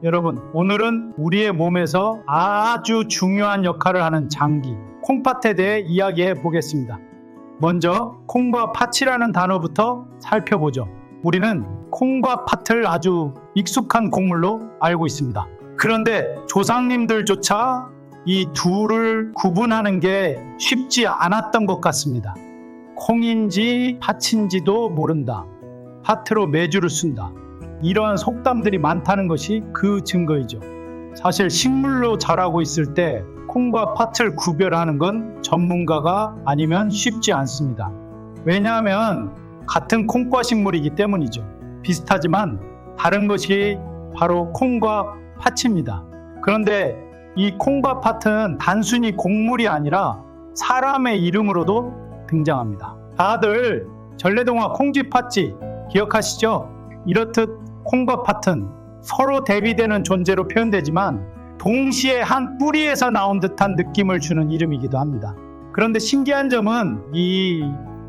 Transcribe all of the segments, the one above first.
여러분, 오늘은 우리의 몸에서 아주 중요한 역할을 하는 장기, 콩팥에 대해 이야기해 보겠습니다. 먼저 콩과 팥이라는 단어부터 살펴보죠. 우리는 콩과 팥을 아주 익숙한 곡물로 알고 있습니다. 그런데 조상님들조차 이 둘을 구분하는 게 쉽지 않았던 것 같습니다. 콩인지 팥인지도 모른다. 팥으로 매주를 쓴다. 이러한 속담들이 많다는 것이 그 증거이죠. 사실 식물로 자라고 있을 때 콩과 팥을 구별하는 건 전문가가 아니면 쉽지 않습니다. 왜냐하면 같은 콩과 식물이기 때문이죠. 비슷하지만 다른 것이 바로 콩과 팥입니다. 그런데 이 콩과 팥은 단순히 곡물이 아니라 사람의 이름으로도 등장합니다. 다들 전래동화 콩쥐팥쥐 기억하시죠? 이렇듯 콩과 팥은 서로 대비되는 존재로 표현되지만 동시에 한 뿌리에서 나온 듯한 느낌을 주는 이름이기도 합니다. 그런데 신기한 점은 이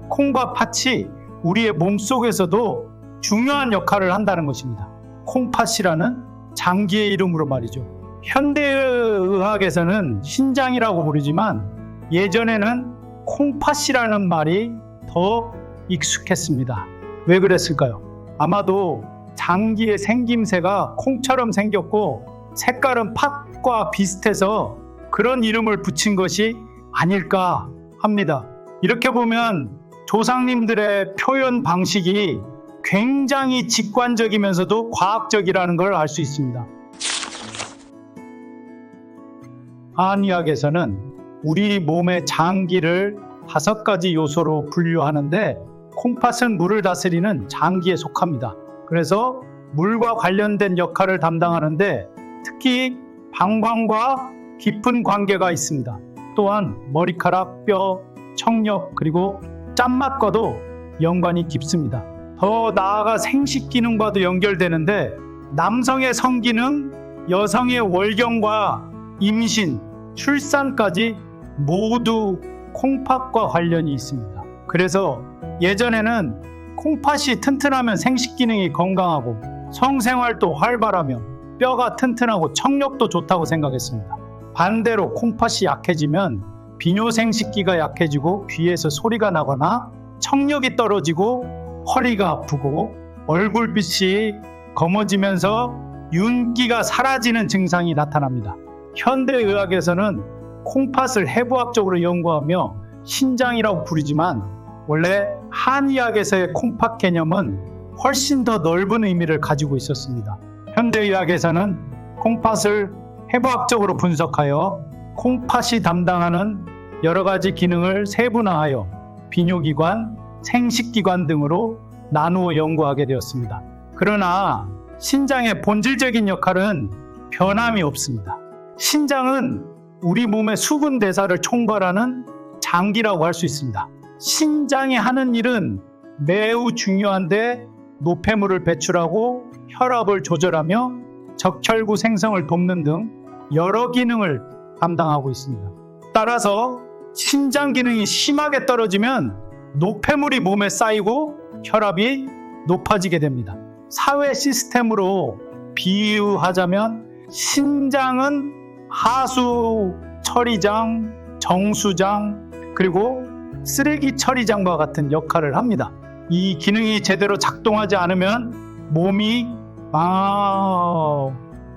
콩과 팥이 우리의 몸속에서도 중요한 역할을 한다는 것입니다. 콩팥이라는 장기의 이름으로 말이죠. 현대의학에서는 신장이라고 부르지만 예전에는 콩팥이라는 말이 더 익숙했습니다. 왜 그랬을까요? 아마도 장기의 생김새가 콩처럼 생겼고 색깔은 팥과 비슷해서 그런 이름을 붙인 것이 아닐까 합니다. 이렇게 보면 조상님들의 표현 방식이 굉장히 직관적이면서도 과학적이라는 걸 알 수 있습니다. 한의학에서는 우리 몸의 장기를 5가지 요소로 분류하는데 콩팥은 물을 다스리는 장기에 속합니다. 그래서 물과 관련된 역할을 담당하는데 특히 방광과 깊은 관계가 있습니다. 또한 머리카락, 뼈, 청력 그리고 짠맛과도 연관이 깊습니다. 더 나아가 생식 기능과도 연결되는데 남성의 성기능, 여성의 월경과 임신, 출산까지 모두 콩팥과 관련이 있습니다. 그래서 예전에는 콩팥이 튼튼하면 생식 기능이 건강하고 성생활도 활발하며 뼈가 튼튼하고 청력도 좋다고 생각했습니다. 반대로 콩팥이 약해지면 비뇨생식기가 약해지고 귀에서 소리가 나거나 청력이 떨어지고 허리가 아프고 얼굴빛이 검어지면서 윤기가 사라지는 증상이 나타납니다. 현대의학에서는 콩팥을 해부학적으로 연구하며 신장이라고 부르지만 원래 한의학에서의 콩팥 개념은 훨씬 더 넓은 의미를 가지고 있었습니다. 현대의학에서는 콩팥을 해부학적으로 분석하여 콩팥이 담당하는 여러 가지 기능을 세분화하여 비뇨기관, 생식기관 등으로 나누어 연구하게 되었습니다. 그러나 신장의 본질적인 역할은 변함이 없습니다. 신장은 우리 몸의 수분 대사를 총괄하는 장기라고 할 수 있습니다. 신장이 하는 일은 매우 중요한데 노폐물을 배출하고 혈압을 조절하며 적혈구 생성을 돕는 등 여러 기능을 담당하고 있습니다. 따라서 신장 기능이 심하게 떨어지면 노폐물이 몸에 쌓이고 혈압이 높아지게 됩니다. 사회 시스템으로 비유하자면 신장은 하수 처리장, 정수장, 그리고 쓰레기 처리장과 같은 역할을 합니다. 이 기능이 제대로 작동하지 않으면 몸이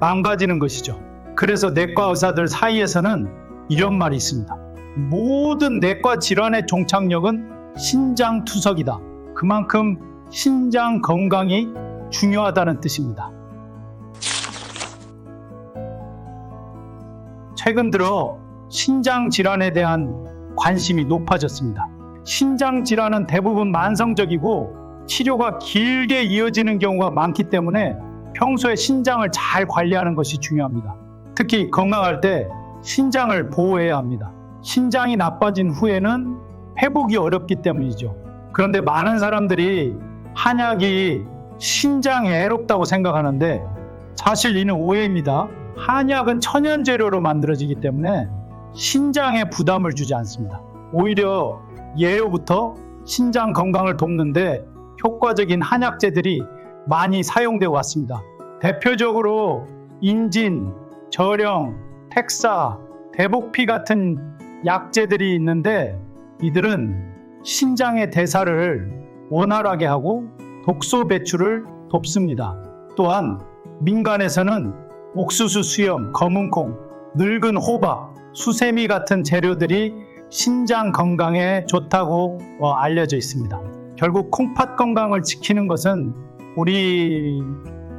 망가지는 것이죠. 그래서 내과 의사들 사이에서는 이런 말이 있습니다. 모든 내과 질환의 종착역은 신장투석이다. 그만큼 신장 건강이 중요하다는 뜻입니다. 최근 들어 신장 질환에 대한 관심이 높아졌습니다. 신장 질환은 대부분 만성적이고 치료가 길게 이어지는 경우가 많기 때문에 평소에 신장을 잘 관리하는 것이 중요합니다. 특히 건강할 때 신장을 보호해야 합니다. 신장이 나빠진 후에는 회복이 어렵기 때문이죠. 그런데 많은 사람들이 한약이 신장에 해롭다고 생각하는데 사실 이는 오해입니다. 한약은 천연 재료로 만들어지기 때문에 신장에 부담을 주지 않습니다. 오히려 예로부터 신장 건강을 돕는데 효과적인 한약재들이 많이 사용되어 왔습니다. 대표적으로 인진, 저령, 택사, 대복피 같은 약재들이 있는데 이들은 신장의 대사를 원활하게 하고 독소 배출을 돕습니다. 또한 민간에서는 옥수수 수염, 검은콩, 늙은 호박, 수세미 같은 재료들이 신장 건강에 좋다고 알려져 있습니다. 결국 콩팥 건강을 지키는 것은 우리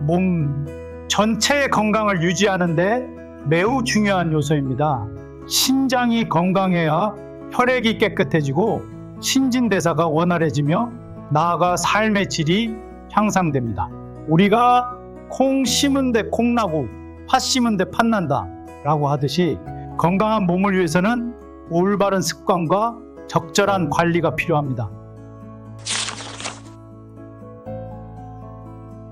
몸 전체의 건강을 유지하는데 매우 중요한 요소입니다. 신장이 건강해야 혈액이 깨끗해지고 신진대사가 원활해지며 나아가 삶의 질이 향상됩니다. 우리가 콩 심은데 콩 나고 팥 심은데 팥 난다 라고 하듯이 건강한 몸을 위해서는 올바른 습관과 적절한 관리가 필요합니다.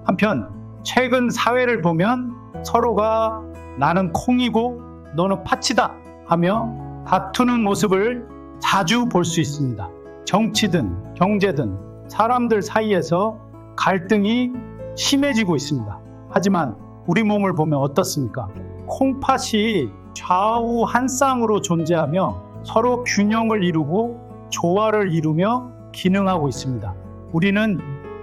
한편 최근 사회를 보면 서로가 나는 콩이고 너는 팥이다 하며 다투는 모습을 자주 볼 수 있습니다. 정치든 경제든 사람들 사이에서 갈등이 심해지고 있습니다. 하지만 우리 몸을 보면 어떻습니까? 콩팥이 좌우 한 쌍으로 존재하며 서로 균형을 이루고 조화를 이루며 기능하고 있습니다. 우리는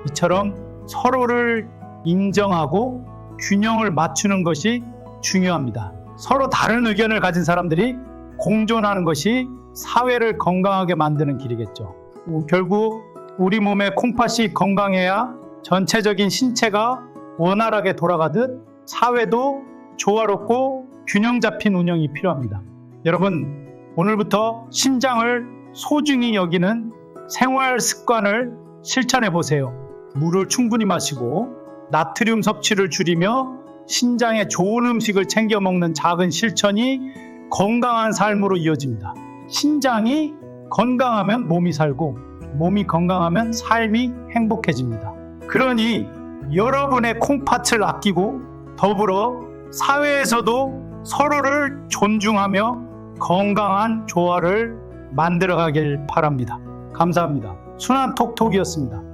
이처럼 서로를 인정하고 균형을 맞추는 것이 중요합니다. 서로 다른 의견을 가진 사람들이 공존하는 것이 사회를 건강하게 만드는 길이겠죠. 결국 우리 몸의 콩팥이 건강해야 전체적인 신체가 원활하게 돌아가듯 사회도 조화롭고 균형 잡힌 운영이 필요합니다. 여러분, 오늘부터 신장을 소중히 여기는 생활 습관을 실천해 보세요. 물을 충분히 마시고 나트륨 섭취를 줄이며 신장에 좋은 음식을 챙겨 먹는 작은 실천이 건강한 삶으로 이어집니다. 신장이 건강하면 몸이 살고 몸이 건강하면 삶이 행복해집니다. 그러니 여러분의 콩팥을 아끼고 더불어 사회에서도 서로를 존중하며 건강한 조화를 만들어가길 바랍니다. 감사합니다. 순한 톡톡이었습니다.